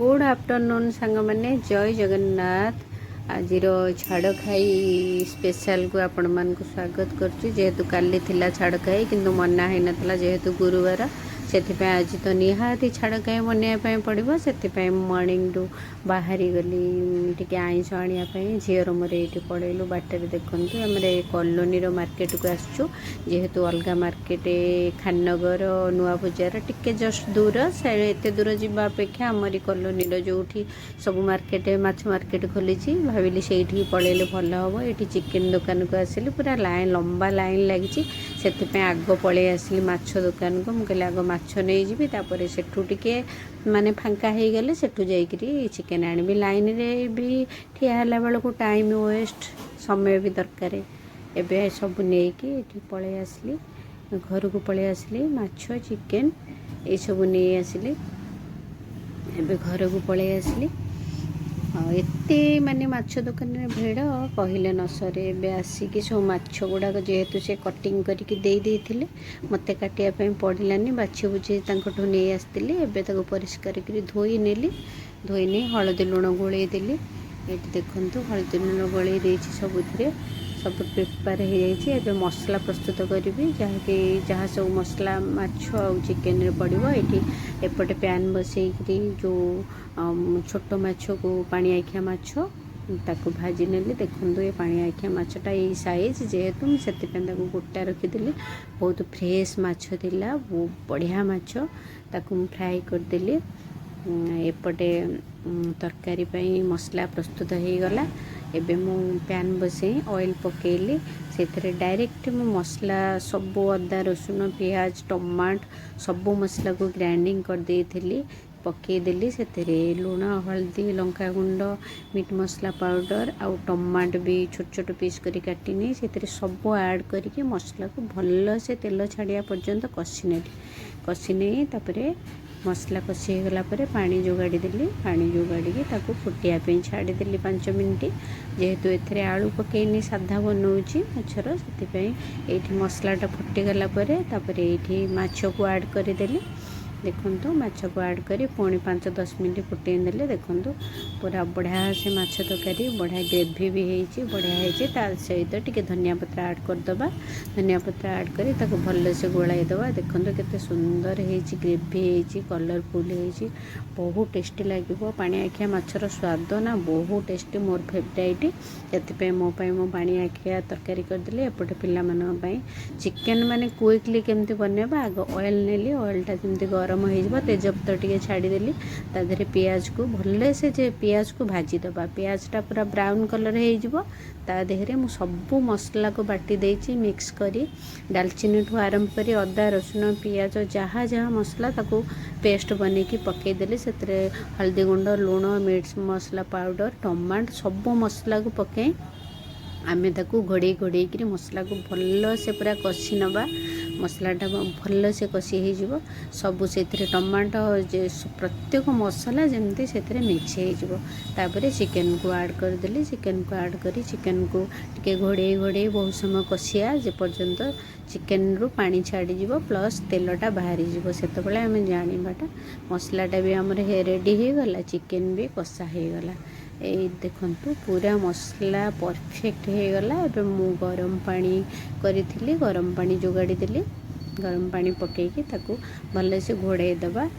Good afternoon सांग मैंने जय जगन्नाथ। आज छाड़ खाई स्पेशल को आपण मान को स्वागत करुच्ची। जेहेतु काली थिला छाड़ खाई किंतु मना है नथला जेहेतु गुरुवार से आज तो निहाती छाड़ खाई बनवाई पड़ो। से मॉर्निंग रू बाहरी गली टी आईस आने झीर मोर ये पड़ेलु बाटर देखु आम कॉलोनी मार्केट को आसचु। जेहेतु अलग मार्केट खाननगर नुआ बजार टिके जस्ट दूर से एत दूर जावा अपेक्षा आमरी कॉलोनी जो सब मार्केट माछ मार्केट खोली भाविली से पड़ेले भल हम। ये चिकेन दुकान को आसिली पूरा लाइन लंबा लाइन लगी से आग पलि आसिली माछ दुकान को मुझे आग माछ नहीं जी सेठू टिके माने फांका हो गले सेठू जाइकरी चिकेन आनी लाइन रे भी ठिया बेल को टाइम वेस्ट समय भी दरकार। एबे सब नहीं पलि आसिली घर को पलि आसिली माछ चिकेन ये सब नहीं आसिली एबे घर को पलि आसिली। एते माने माछ दुकान में भिड़ कहले न सरे। एबे आसिकी सब माछ गुड़ाक जेहेतु से कटिंग करके दे देथिले मते काटिया पड़लानी बाछी बुझी तांकठू नहीं आसती। एबे ताको परिष्कार करी धोई नेली धोई नहीं हलदी लुण गोले देली। ये देखंतु हलदी लुण गोले देछि सबुथिरे सब प्रिपेयर हो जाइए। एबे मसला प्रस्तुत करी जहाँकि जहाँ सब मसला माछ आ चिकेन रे पड़ो। ये एपटे पैन बसईकरी जो छोट माछ को पानी आखिया माछ ताको भाजी नेली। देखो ये पानी आखिया माछटा ये साइज जेहेतु मुझे गोटा रखीदी बहुत फ्रेश माछ थिला बढ़िया माछ ताको फ्राए करदेली। एपटे तरकारी मसला प्रस्तुत हो गला। एबे मु पैन बसई ऑयल पकेली से डायरेक्ट मु मसला सब अदा रसुण प्याज टमाट सब मसला को ग्राइंडिंग कर देली पकईदेली। से लुण हल्दी लंका गुंड मीट मसला पाउडर आउ टमाट भी छोट छोट पीस करी काटिनी से सब ऐड करके मसला को भल से तेल छाड़िया पर्यंत कषि नहीं तापरे मसला कषि गला परे पानी जोगाड़ी देली। पानी जोगाड़ी ताको फुटिया छाड़ीदेली 5 मिनिट। जेहेतु एथरे आलू पकईनी साधा बनाऊँगी माछर से मसलाटा फुटीगला तापरे ये माछ को ऐड करदेली। देखो माछ को ऐड करी पुणी 5-10 मिनिट फुटे देले। देखो पूरा बढ़िया से माछ तरकारी बढ़िया ग्रेवी भी होती बढ़िया हो सहित टिके धनिया पत्र ऐड करदबा। धनिया पत्र ऐड करी ताको भल से गोलाई दबा। देखो केते सुंदर होती ग्रेवी होती कलरफुल होती बहुत टेस्टी लगे। पानी आखिया माछर स्वाद ना बहुत टेस्टी मोर फेवरेट से मो पानी आखिया तरकारी करदेली। एपटे पिला चिकेन माने क्विकली केमती बनवा आग ऑयल नेली ऑयलटा जमती गरम हो तेजपत्ता टे छाड़ीदेली तादेह पियाज को भल से पियाज को भाजी दबा। पियाजटा पूरा ब्राउन कलर हो देहरे मु सबू मसला को बाटी देछि मिक्स करी दालचीनी ठू आरंभ करी अदा रसुण पियाज जहाँ जहाँ मसला ताको पेस्ट बने की पकईदेली। से हल्दी गुंड लुण मीट मसला पाउडर टमाट सबू मसला को पकई आमे ताको घोड़े घोड़े करी मसला को भल से पूरा कषि नबा। मसलाटा भल से कषि हो सबू से टमाटो प्रत्येक मसला जमती से मिक्स हो चिकेन को ऐड करदेली। चिकेन को ऐड करी चिकेन को टिके घोड़े घोड़े बहुत समय कषिया जे पर्यंत चिकेन रु पानी छाड़ी प्लस तेलटा बाहरी से आम जानाटा मसलाटा भी आमर रेडी हो गला चिकेन भी कषा हो गला। ये देखंतु पूरा मसला परफेक्ट हो गला। एबे मु गरम पानी करी गरम पानी जोगाड़ी देली गरम पानी पकईकी ताको भल से घोड़ाई दबा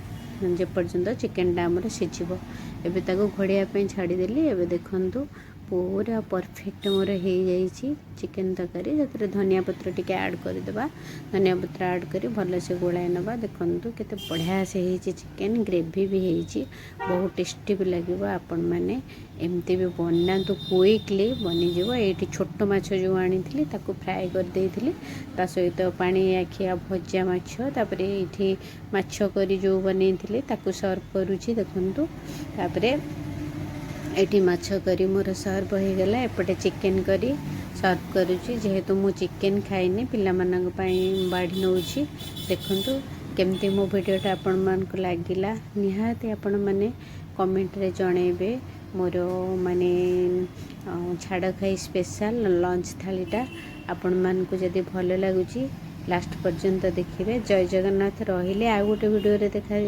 जे पर्यंत चिकेनटा आमर सिझिबो। एबे ताको घोड़ाई छाड़ीदेली। एबे देखंतु पूरा परफेक्ट मोर हो जाइए चिकेन तरकारी से धनिया पत्र टिके ऐड करदेबा। धनिया पत्र ऐड करी भल से गोलाई नबा। देखंतु केते बढ़िया से होइछि चिकेन ग्रेवी भी होइछि बहुत टेस्टी भी लगे। आपण मैंने एमती भी बनातु क्विकली बनीजिव। ये छोट माछ जो आनी ताको फ्राए कर देइथिली ता सहित पानी आखिया भजा माछ तापरे ये माछ करी जो बनईथिले ताको सर्व करुछि। देखंतु तापरे एटी माछ करी मोर सर्व हो गला। एपटे चिकेन करी सर्व करुच्ची जेहेतु मु चिकेन खाइनी पिला मानक पई बाढ़ी नौछि। देखंतु केमती मो वीडियोटा आपण मान को लागिला निहाती आपण माने कमेंट रे जणेबे। मोर माने छाड़ खाई स्पेशल लंच थालीटा आपण मान को जदि भल लगुची लास्ट पर्यंत देखिए। जय जगन्नाथ रहिले आ गोटे वीडियो रे देखा।